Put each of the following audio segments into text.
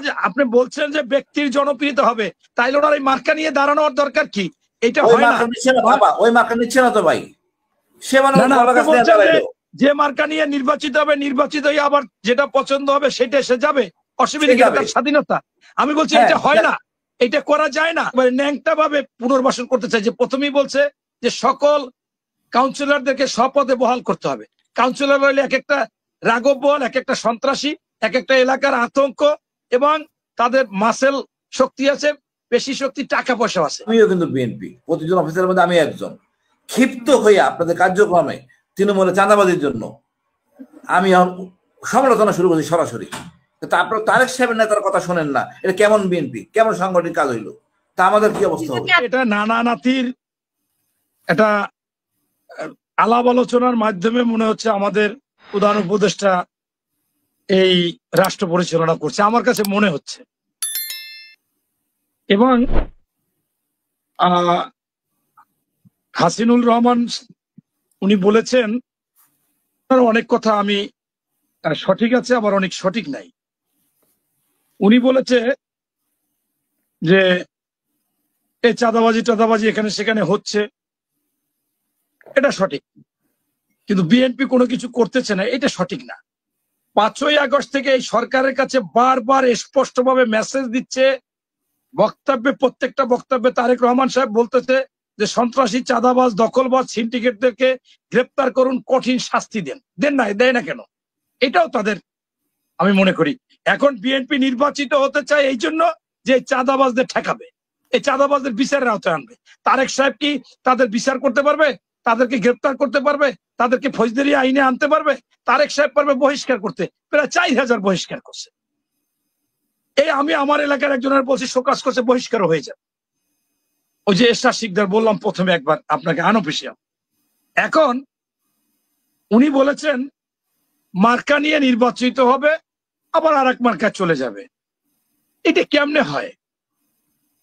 যে আপনি বলছেন যে ব্যক্তির জনপ্রিয়তা হবে, তাইলে ওনার এই মার্কা নিয়ে দাঁড়ানোর দরকার কি? এটা হয় না। ওই মার্কা নিচ্ছে না তো ভাই, সে মানে যে মার্কা নিয়ে নির্বাচিত হবে, নির্বাচিত হয়ে আবার যেটা পছন্দ হবে সেটা সে যাবে, অসুবিধা কি? তার স্বাধীনতা। আমি বলছি এটা হয় না, এটা করা যায় না। ন্যাংটা ভাবে পুনর্বাসন করতে চাই। যে প্রথমেই বলছে যে সকল কাউন্সিলরদেরকে স্বপদে বহাল করতে হবে। কাউন্সিলর হইলে এক একটা রাঘব বল, এক একটা সন্ত্রাসী, এক একটা এলাকার আতঙ্ক, এবং তাদের মাসেল শক্তি আছে, পেশি শক্তি, টাকা পয়সা আছে। আমিও কিন্তু বিএনপি, প্রতিজন অফিসারের মধ্যে আমি একজন। ক্ষিপ্ত হয়ে আপনাদের কার্যক্রমে তৃণমূলের চাঁদাবাজির জন্য আমি সমালোচনা শুরু করছি সরাসরি। তারপর তারেক সাহেবের নেতার কথা শোনেন না, এটা কেমন বিএনপি, কেমন সাংগঠনিক কাজ হইলো? তা আমাদের কি অবস্থা হবে? এটা নানা নাতির এটা আলাপ আলোচনার মাধ্যমে মনে হচ্ছে আমাদের প্রধান উপদেষ্টা এই রাষ্ট্র পরিচালনা করছে, আমার কাছে মনে হচ্ছে। এবং হাসিনুল রহমান উনি বলেছেন অনেক কথা, আমি সঠিক আছে আবার অনেক সঠিক নাই। উনি বলেছে যে এই চাঁদাবাজি এখানে সেখানে হচ্ছে, এটা সঠিক, কিন্তু বিএনপি কোনো কিছু করতেছে না, এটা সঠিক না। 5ই আগস্ট থেকে এই সরকারের কাছে বারবার স্পষ্টভাবে মেসেজ দিচ্ছে, বক্তব্যে, প্রত্যেকটা বক্তব্যে তারেক রহমান সাহেব বলতেছে যে সন্ত্রাসী, চাঁদাবাজ, দখলবাজ, সিন্ডিকেটদেরকে গ্রেপ্তার করুন, কঠিন শাস্তি দেন। না, দেয় না কেন? এটাও তাদের, আমি মনে করি এখন বিএনপি নির্বাচিত হতে চায় এই জন্য যে চাঁদাবাজদের ঠেকাবে, এই চাঁদাবাজদের বিচারের আওতায় আনবে। তারেক সাহেব কি তাদের বিচার করতে পারবে? তাদেরকে গ্রেপ্তার করতে পারবে? তাদেরকে ফৌজদারি আইনে আনতে পারবে? তারেক সাহেব পারবে বহিষ্কার করতে, প্রায় 4000 বহিষ্কার করছে। এই আমি আমার এলাকার একজনের বলছি শোকাজ করছে, বহিষ্কার হয়ে যাবে। ওই যে এরশাদ শিকদার বললাম প্রথমে একবার আপনাকে আনঅফিসিয়াল। এখন উনি বলেছেন মার্কা নিয়ে নির্বাচিত হবে, আবার আর এক মার্কা চলে যাবে। এটা কেমনে হয়?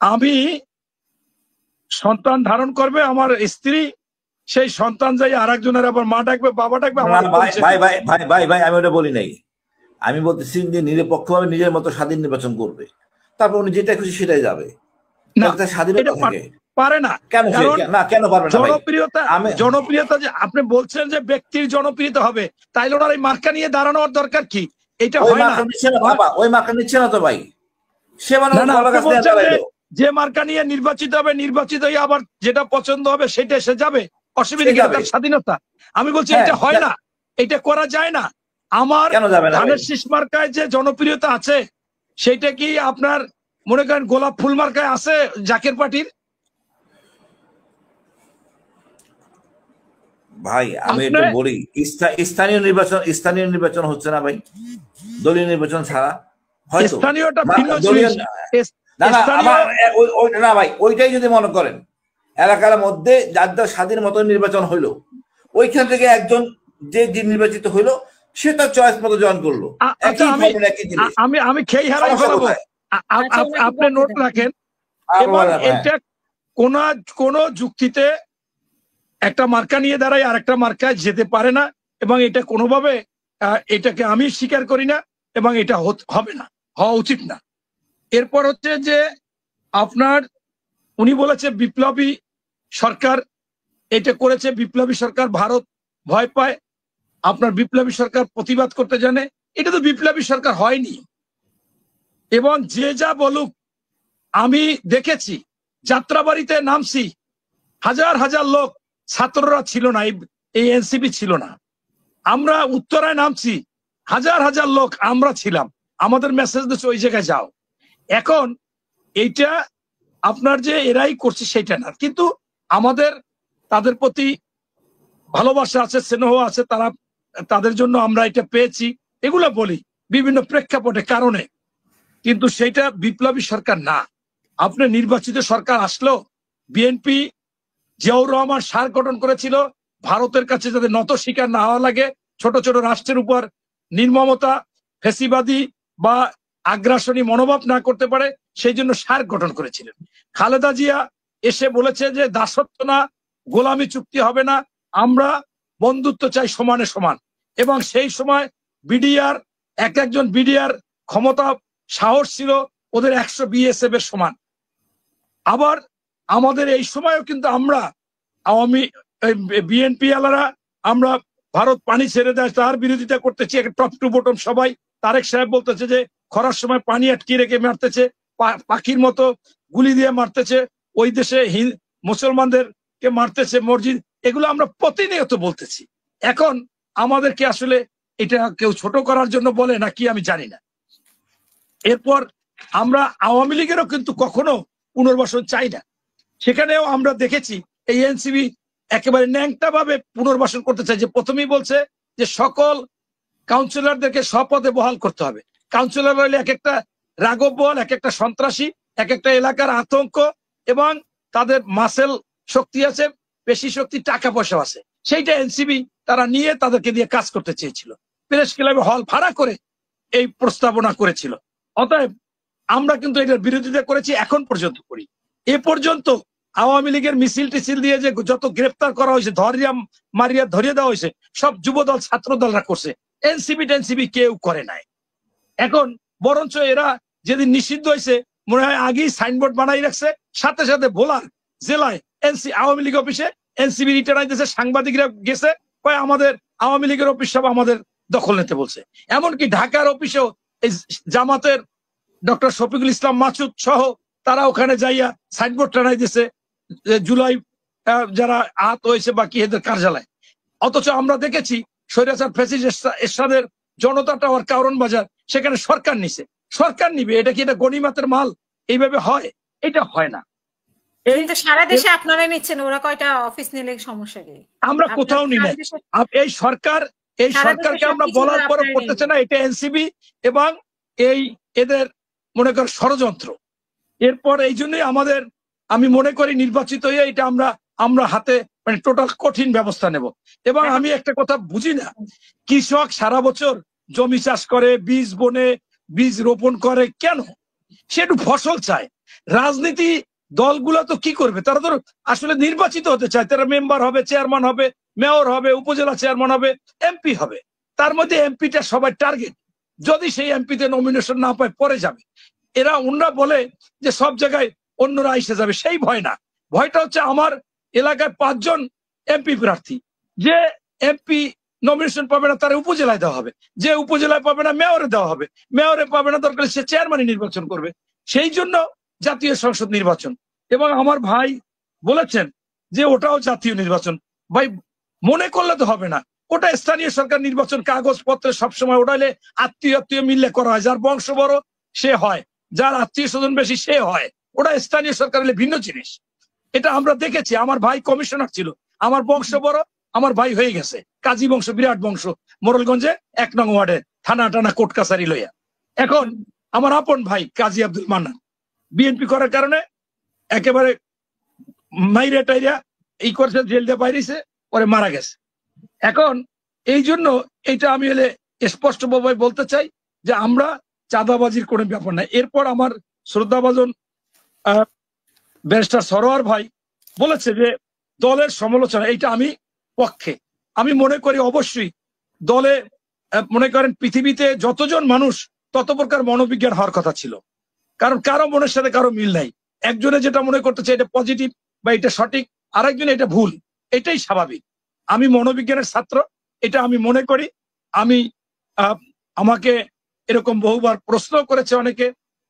আমি সন্তান ধারণ করবে আমার স্ত্রী, সেই সন্তান যাই আর একজনের আবার মা ডাকবে, বাবা ডাকবে। ভাই আমি ওটা বলি নাই। আমি বলতেছি যে নিরপেক্ষভাবে নিজের মতো স্বাধীন নির্বাচন করবে, তারপর উনি যেটা খুশি সেটাই যাবে। পারে না। কেন পারবে না? জনপ্রিয়তা যে আপনি বলছেন যে ব্যক্তির জনপ্রিয়তা হবে, তাইলে ওনার এই মার্কা নিয়ে দাঁড়ানোর দরকার কি? এটা হয় না। ওই মার্কা নিচ্ছে না তো ভাই, সে মানে যে মার্কা নিয়ে নির্বাচিত হবে, নির্বাচিত হয়ে আবার যেটা পছন্দ হবে সেটা সে যাবে, অসুবিধা কি? তার স্বাধীনতা। আমি বলছি এটা হয় না, এটা করা যায় না। আমার ধানের শীষ মার্কায় যে জনপ্রিয়তা আছে, সেটা কি আপনার মনে করেন গোলাপ ফুল মার্কায় আছে জাকের পার্টির? ভাই আমি একটু বলি, স্থানীয় নির্বাচন হচ্ছে না ভাই, দলীয় নির্বাচন ছাড়া। স্থানীয়টা ভিন্ন না ভাই, ওইটাই যদি মনে করেন এলাকার মধ্যে যার যার স্বাধীন মতো নির্বাচন হইলো, ওইখান থেকে একজন যে নির্বাচিত হইলো সে তার চয়েস মতো জয়েন করলো। আমি খেয়ে হারাই ফেলাবো, আপনি নোট রাখেন। এটা কোন যুক্তিতে একটা মার্কা নিয়ে দাঁড়ায় আর একটা মার্কায় যেতে পারে না, এবং এটা কোনোভাবে এটাকে আমি স্বীকার করি না, এবং এটা হবে না, হওয়া উচিত না। এরপর হচ্ছে যে আপনার উনি বলেছে বিপ্লবী সরকার এটা করেছে, বিপ্লবী সরকার, ভারত ভয় পায়, আপনার বিপ্লবী সরকার প্রতিবাদ করতে জানে। এটা তো বিপ্লবী সরকার হয়নি। এবং যে যা বলুক, আমি দেখেছি যাত্রাবাড়িতে নামছি, হাজার হাজার লোক, ছাত্ররা ছিল না, এই এনসিপি ছিল না। আমরা উত্তরায় নামছি, হাজার হাজার লোক আমরা ছিলাম, আমাদের মেসেজ দিচ্ছে ওই জায়গায় যাও। এখন এইটা আপনার যে এরাই করছে সেটা না, কিন্তু আমাদের তাদের প্রতি ভালোবাসা আছে, স্নেহ আছে, তাদের জন্য আমরা এটা পেয়েছি, এগুলো বলি বিভিন্ন প্রেক্ষাপটে কারণে, কিন্তু সেটা বিপ্লবী সরকার না। আপনি নির্বাচিত সরকার আসলো, বিএনপি জিয়াউর রহমান সার গঠন করেছিল ভারতের কাছে যাতে নত স্বীকার না হওয়া লাগে, ছোট ছোট রাষ্ট্রের উপর নির্মমতা, ফ্যাসিবাদী বা আগ্রাসনী মনোভাব না করতে পারে, সেই জন্য সার গঠন করেছিলেন। খালেদা জিয়া এসে বলেছে যে দাসত্ব না, গোলামি চুক্তি হবে না, আমরা বন্ধুত্ব চাই সমানে সমান। এবং সেই সময় বিডিআর, একজন বিডিআর ক্ষমতা সাহস ছিল ওদের 100 BSF এর সমান। আবার আমাদের এই সময়ও কিন্তু আমরা আওয়ামী বিএনপি আলারা আমরা ভারত পানি ছেড়ে দেয় তার বিরোধিতা করতেছি, টপ টু বটম সবাই। তারেক সাহেব বলতেছে যে খরার সময় পানি আটকে রেখে মারতেছে, পাখির মতো গুলি দিয়ে মারতেছে, ওই দেশে মুসলমানদেরকে মারতেছে, মসজিদ, এগুলো আমরা প্রতিনিয়ত বলতেছি। এখন আমাদেরকে আসলে এটা কেউ ছোট করার জন্য বলে নাকি আমি জানি না। এরপর আমরা আওয়ামী লীগেরও কিন্তু কখনো পুনর্বাসন চাই না। সেখানেও আমরা দেখেছি এই এনসিবি একেবারে ন্যাংটা ভাবে পুনর্বাসন করতে চাই। যে প্রথমেই বলছে যে সকল কাউন্সিলরদেরকে স্বপদে বহাল করতে হবে। কাউন্সিলর হলে এক একটা রাঘব বল, এক একটা সন্ত্রাসী, এক একটা এলাকার আতঙ্ক, এবং তাদের মাসেল শক্তি আছে, পেশি শক্তি, টাকা পয়সা আছে। সেইটা এনসিবি তারা নিয়ে তাদেরকে দিয়ে কাজ করতে চেয়েছিল, প্রেস ক্লাবে হল ভাড়া করে এই প্রস্তাবনা করেছিল। অতএব আমরা কিন্তু এটার বিরোধিতা করেছি, এখন পর্যন্ত করি। এ পর্যন্ত আওয়ামী লীগের মিছিল টিছিল দিয়ে যে যত গ্রেপ্তার করা হয়েছে, ধরিয়া মারিয়া ধরিয়ে দেওয়া হয়েছে, সব যুবদল ছাত্র দলরা করছে, এনসিবি কেউ করে নাই। এখন বরঞ্চ এরা যেদিন নিষিদ্ধ হয়েছে মনে হয় আগেই সাইনবোর্ড বানাই রাখছে, সাথে সাথে ভোলার জেলায় আওয়ামী লীগ অফিসে এনসিবি রিটার্ন আইতেছে, সাংবাদিকরা গেছে, কয় আমাদের আওয়ামী লীগের অফিস সব আমাদের দখল নিতে বলছে। এমনকি ঢাকার অফিসেও এই জামাতের ডক্টর শফিকুল ইসলাম মাসুদ সহ তারা ওখানে যাইয়া সাইনবোর্ড টানাই দিছে জুলাই যারা আহত হয়েছে বাকি এদের কার্যালয়। অথচ আমরা দেখেছি স্বৈরাচার ফ্যাসিস্ট এরশাদের জনতা টাওয়ার কারণ বাজার, সেখানে সরকার নিছে। সরকার নিবে, এটা কি এটা গনিমাতের মাল? এইভাবে হয়? এটা হয় না। সারা দেশে আপনারা নিচ্ছেন, ওরা কয়টা অফিস নিলে সমস্যা কি? আমরা কোথাও নি না। এই সরকারকে আমরা বলার পরও করতেছে না। এটা এনসিবি এবং এদের মনে কর ষড়যন্ত্র। এরপর এই জন্যই আমি মনে করি নির্বাচিত হয়ে এটা আমরা হাতে মানে টোটাল কঠিন ব্যবস্থা নেব। এবং আমি একটা কথা বুঝি না, কৃষক সারা বছর জমি চাষ করে, বীজ বনে, বীজ রোপণ করে, কেন সে একটু ফসল চায়? রাজনীতি দলগুলো তো কি করবে? তারা তো আসলে নির্বাচিত হতে চায়, তারা মেম্বার হবে, চেয়ারম্যান হবে, মেয়র হবে, উপজেলা চেয়ারম্যান হবে, এমপি হবে। তার মধ্যে এমপিটা সবাই টার্গেট, যদি সেই এমপিতে নমিনেশন না পায় পরে যাবে। অন্যরা বলে যে সব জায়গায় অন্যরা এসে যাবে, সেই ভয় না। ভয়টা হচ্ছে আমার এলাকায় 5 জন এমপি প্রার্থী, যে এমপি নমিনেশন পাবে না তার উপজেলায় দেওয়া হবে, যে উপজেলায় পাবে না মেয়রে দেওয়া হবে, মেয়রে পাবে না দরকার সে চেয়ারম্যানই নির্বাচন করবে। সেই জন্য জাতীয় সংসদ নির্বাচন। এবং আমার ভাই বলেছেন যে ওটাও জাতীয় নির্বাচন। ভাই মনে করলে তো হবে না, ওটা স্থানীয় সরকার নির্বাচন। কাগজপত্রে সবসময় ওটাইলে আত্মীয় মিললে করা হয়, যার বংশ বড় সে হয়, যার আত্মীয় স্বজন বেশি সে হয়। ওটা স্থানীয় সরকার হলে ভিন্ন জিনিস। এটা আমরা দেখেছি। আমার ভাই কমিশনার ছিল, আমার বংশ বড়, আমার ভাই হয়ে গেছে কাজী বংশ, বিরাট বংশ, মোড়লগঞ্জে 1 নং ওয়ার্ডে থানা কোর্ট কাছারি লইয়া। এখন আমার আপন ভাই কাজী আব্দুল মান্নান বিএনপি করার কারণে একেবারে মাইরা টাইরা এই করছে, জেল দিয়ে বাইরেছে, পরে মারা গেছে। এখন এই জন্য এইটা আমি স্পষ্টভাবে বলতে চাই যে আমরা চাঁদাবাজির কোনো ব্যাপার নাই। এরপর আমার শ্রদ্ধাভাজন ব্যারিস্টার সরোয়ার ভাই বলেছে যে দলের সমালোচনা, এইটা আমি পক্ষে। আমি মনে করি অবশ্যই দলে মনে করেন পৃথিবীতে যতজন মানুষ তত প্রকার মনোবিজ্ঞান হওয়ার কথা ছিল, কারণ কারো মনের সাথে কারো মিল নাই। একজনে যেটা মনে করতেছে এটা পজিটিভ বা এটা সঠিক, আরেকজনে এটা ভুল, এটাই স্বাভাবিক। আমি মনোবিজ্ঞানের ছাত্র, এটা আমি মনে করি। আমাকে এরকম বহুবার প্রশ্ন করেছে অনেকে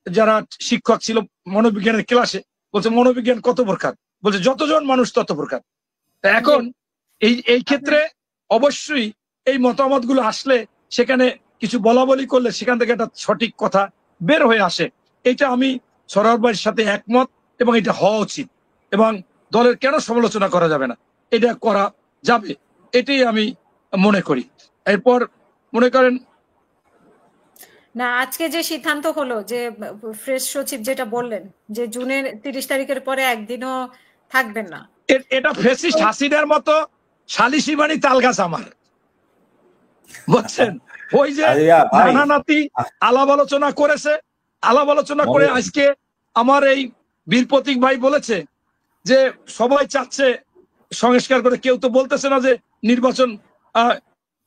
যারা শিক্ষক ছিল মনোবিজ্ঞানের ক্লাসে, বলছে মনোবিজ্ঞান কত প্রকার? বলছে যতজন মানুষ তত প্রকার। এখন এই ক্ষেত্রে অবশ্যই এই মতামত গুলো আসলে সেখানে কিছু বলা বলি করলে সেখান থেকে একটা সঠিক কথা বের হয়ে আসে। এটা আমি সরোয়ার ভাইয়ের সাথে একমত এবং এটা হওয়া উচিত। এবং দলের কেন সমালোচনা করা যাবে না, এটা করা যাবে, এটাই আমি মনে করি। এরপর মনে করেন না, আজকে যে সিদ্ধান্ত হলো যে ফ্রেশ সচিব যেটা বললেন যে জুনের 30 তারিখের পরে একদিনও থাকবেন না, এটা ফ্যাসিস্ট হাসিনার মতো সালিসি বাণী তালগাছ আমার, বুঝছেন? ওই যে নানানাতি আলাপ আলোচনা করেছে, আলাপ আলোচনা করে আজকে আমার এই বীর প্রতীক ভাই বলেছে যে সবাই চাচ্ছে সংস্কার করে, কেউ তো বলতেছে না যে নির্বাচন।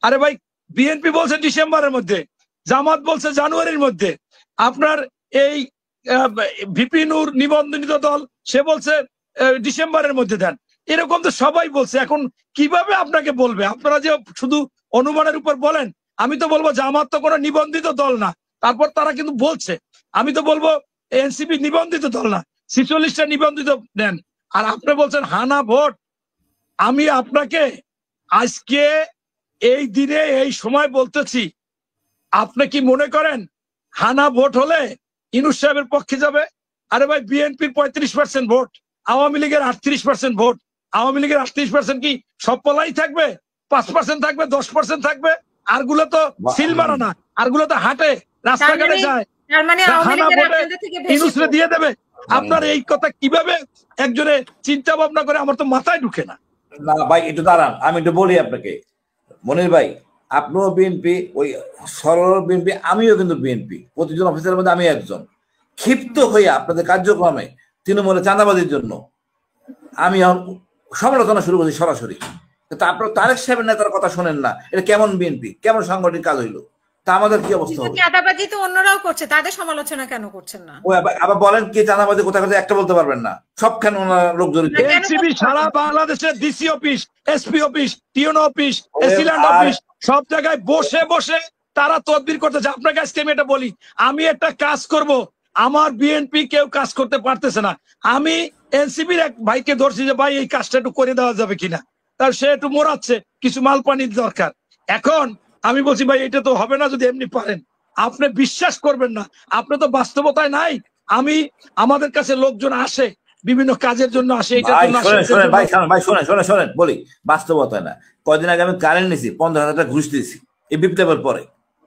আরে ভাই বিএনপি বলছে ডিসেম্বরের মধ্যে, জামাত বলছে জানুয়ারির মধ্যে, আপনার এই ভিপি নূর নিবন্ধিত দল, সে বলছে ডিসেম্বরের মধ্যে দেন। এরকম তো সবাই বলছে। এখন কিভাবে আপনাকে বলবে? আপনারা যে শুধু অনুমানের উপর বলেন, আমি তো বলবো জামাত তো কোনো নিবন্ধিত দল না, তারপর তারা কিন্তু বলছে। আমি তো বলবো এনসিপি নিবন্ধিত দল না, 46টা নিবন্ধিত দেন। আর আপনি বলছেন হানা ভোট। আমি আপনাকে আজকে এই দিনে এই সময় বলতেছি, আপনি কি মনে করেন হানা ভোট হলে ইউনূস সাহেবের পক্ষে যাবে? আরে ভাই, বিএনপির 35% ভোট, আওয়ামী লীগের 38% ভোট। আওয়ামী লীগের 38% কি সব পলাই থাকবে? 5% থাকবে, 10% থাকবে। আরগুলো তো সিল মারা না, আরগুলো তো হাঁটে, রাস্তাঘাটে যায়। হানা ভোটে ইউনূসরে দিয়ে দেবে? আপনার এই কথা কিভাবে একজনে চিন্তা ভাবনা করে, আমার তো মাথায় ঢুকে না। না ভাই, একটু দাঁড়ান, আমি একটু বলি আপনাকে। মনির ভাই, আপনিও বিএনপি, ওই সরল বিএনপি, আমিও কিন্তু বিএনপি। প্রতিজন অফিসারের মধ্যে আমি একজন। ক্ষিপ্ত হয়ে আপনাদের কার্যক্রমে তৃণমূলের চাঁদাবাজির জন্য আমি সমালোচনা শুরু করছি সরাসরি। তারপর তারেক সাহেবের নেতার কথা শোনেন না, এটা কেমন বিএনপি, কেমন সাংগঠনিক কাজ হইলো? তা আমাদের কি অবস্থা হবে? চাঁদাবাজি তো অন্যরাও করছে, তাদের সমালোচনা কেন করছেন না? আবার বলেন কি চাঁদাবাজি কোথায় কোথায়, একটা বলতে পারবেন না? সবখানে ওনার লোক জড়িত। এনসিপি সারা বাংলাদেশের ডিসি অফিস, এসপি অফিস, টিওনো অফিস, এসিল্যান্ড অফিস, সব জায়গায় বসে বসে তারা তদবির করতেছে। আপনাকে আজকে আমি এটা বলি, আমি একটা কাজ করব, আমার বিএনপি কেউ কাজ করতে পারতেছে না। আমি এনসিপির এক ভাইকে ধরছি যে ভাই এই কাজটা একটু করে দেওয়া যাবে কিনা, তার সে একটু মোড়াচ্ছে, কিছু মাল পানির দরকার। এখন আমি বলছি ভাই এটা তো হবে না যদি এমনি পারেন। আপনি বিশ্বাস করবেন না, আপনি তো বাস্তবতায় নাই। আমি আমাদের কাছে লোকজন আসে, বিভিন্ন কাজের জন্য আসে, এটার জন্য শোনেন বলি, বাস্তবতা না। কয়দিন আগে আমি কারেন্ট নিছি, 15,000 টাকা ঘুষ দিয়েছি এই বিপ্লবের পরে।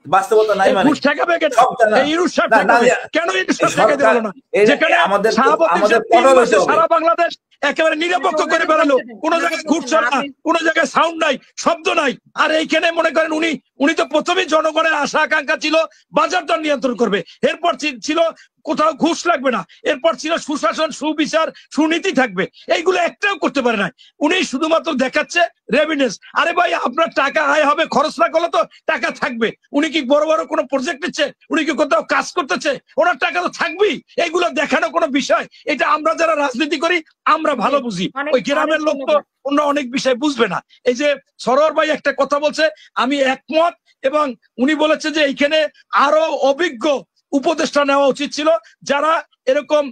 বাস্তবতা নাই মানে সারা বাংলাদেশ একেবারে নিরপেক্ষ করে বেড়ালো, কোন জায়গায় ঘুষ চলে না, কোন জায়গায় সাউন্ড নাই, শব্দ নাই। আর এইখানে মনে করেন উনি তো প্রথমেই জনগণের আশা আকাঙ্ক্ষা ছিল বাজার দর নিয়ন্ত্রণ করবে, এরপর ছিল কোথাও ঘুষ লাগবে না, এরপর ছিল সুশাসন, সুবিচার, সুনীতি থাকবে। এইগুলো একটাও করতে পারে না। উনি শুধুমাত্র দেখাচ্ছে রেভিনিউস। আরে ভাই, আপনার টাকা আয় হবে, খরচ না করলে তো টাকা থাকবে। উনি কি বড় বড় কোনো প্রজেক্ট নিচ্ছে? উনি কি কোথাও কাজ করতেছে? ওনার টাকা তো থাকবেই। এইগুলো দেখানো কোনো বিষয়? এটা আমরা যারা রাজনীতি করি আমরা ভালো বুঝি, ওই গ্রামের লোক তো অন্য অনেক বিষয় বুঝবে না। এই যে সরোয়ার ভাই একটা কথা বলছে, আমি একমত, এবং উনি বলেছে যে এইখানে আরো অভিজ্ঞ উপদেষ্টা নেওয়া উচিত ছিল, যারা এরকম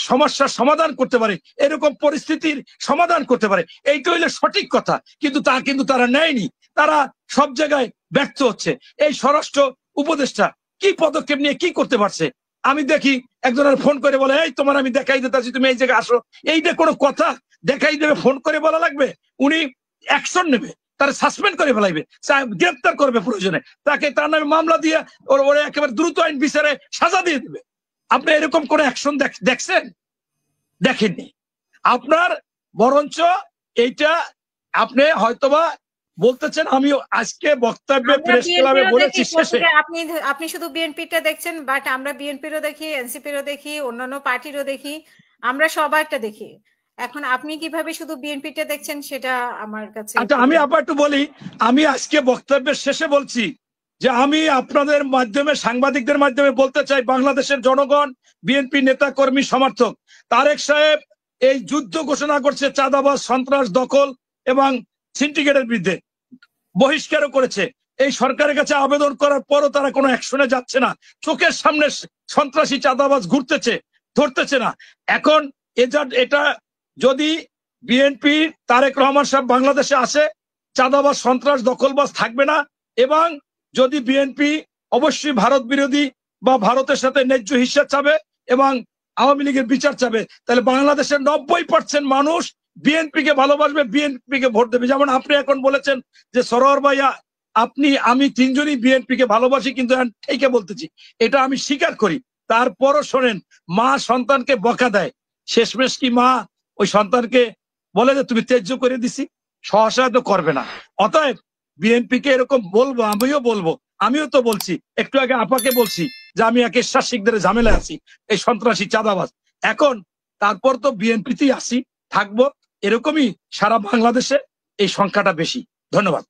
সমস্যার সমাধান করতে পারে, এরকম পরিস্থিতির সমাধান করতে পারে। এইটা হইলে সঠিক কথা, কিন্তু তারা নেয়নি। তারা সব জায়গায় ব্যর্থ হচ্ছে। এই স্বরাষ্ট্র উপদেষ্টা কি পদক্ষেপ নিয়ে কি করতে পারছে? আমি দেখি একজনের ফোন করে বলে, এই তোমার আমি দেখাই দিতেছি, তুমি এই জায়গায় আসো। এইটা কোনো কথা? দেখাই দেবে, ফোন করে বলা লাগবে? উনি অ্যাকশন নেবে, তারা সাসপেন্ড করে ফেলাইবে, গ্রেপ্তার করবে প্রয়োজনে, তাকে তার নামে মামলা দিয়ে ওরা একেবারে দ্রুত আইন বিচারে সাজা দিয়ে দিবে। আপনি এরকম করে অ্যাকশন দেখছেন? দেখেননি। আপনার বরঞ্চ এইটা আপনি হয়তোবা বলতেছেন, আমি আজকে বক্তব্যে প্রেস ক্লাবে বলেছি শেষে, আপনি শুধু বিএনপিটা দেখছেন, বাট আমরা বিএনপিরও দেখি, এনসিপিরও দেখি, অন্যান্য পার্টিরও দেখি, আমরা সবাইটা দেখি। এখন আপনি কিভাবে শুধু বিএনপিটা দেখছেন সেটা আমার কাছে। আচ্ছা, আমি আবার একটু বলি, আমি আজকে বক্তব্যের শেষে বলছি যে আমি আপনাদের মাধ্যমে, সাংবাদিকদের মাধ্যমে বলতে চাই, বাংলাদেশের জনগণ, বিএনপি নেতা কর্মী সমর্থক, তারেক সাহেব এই যুদ্ধ ঘোষণা করছে চাঁদাবাজ, সন্ত্রাস, দখল এবং সিন্ডিকেটের বিরুদ্ধে, বহিষ্কারও করেছে। এই সরকারের কাছে আবেদন করার পরও তারা কোনো অ্যাকশনে যাচ্ছে না। চোখের সামনে সন্ত্রাসী চাঁদাবাজ ঘুরতেছে, ধরতেছে না। এখন এটা যদি বিএনপি তারেক রহমান সাহেব বাংলাদেশে আসে, চাঁদাবাজ, সন্ত্রাস, দখলবাজ থাকবে না। এবং যদি বিএনপি অবশ্যই ভারত বিরোধী বা ভারতের সাথে ন্যায্য হিস্সা চাবে এবং আওয়ামী লীগের বিচার চাবে, তাহলে বাংলাদেশের 90% মানুষ বিএনপি কে ভালোবাসবে, বিএনপি কে ভোট দেবে। যেমন আপনি এখন বলেছেন যে সরোয়ার ভাইয়া, আমি তিনজনই বিএনপি কে ভালোবাসি, কিন্তু এইকে বলতেছি, এটা আমি স্বীকার করি। তারপরও শোনেন, মা সন্তানকে বকা দেয়, শেষমেশ কি মা ওই সন্তানকে বলে যে তুমি ত্যায্য করে দিছি? সহসা তো করবে না। অতএব বিএনপি কে এরকম বলবো, আমিও বলবো, আমিও তো বলছি, একটু আগে আপাকে বলছি যে আমি একে শাসিকদের ঝামেলা আছি, এই সন্ত্রাসী চাঁদাবাজ। এখন তারপর তো বিএনপিতেই আসি, থাকবো, এরকমই সারা বাংলাদেশে এই সংখ্যাটা বেশি। ধন্যবাদ।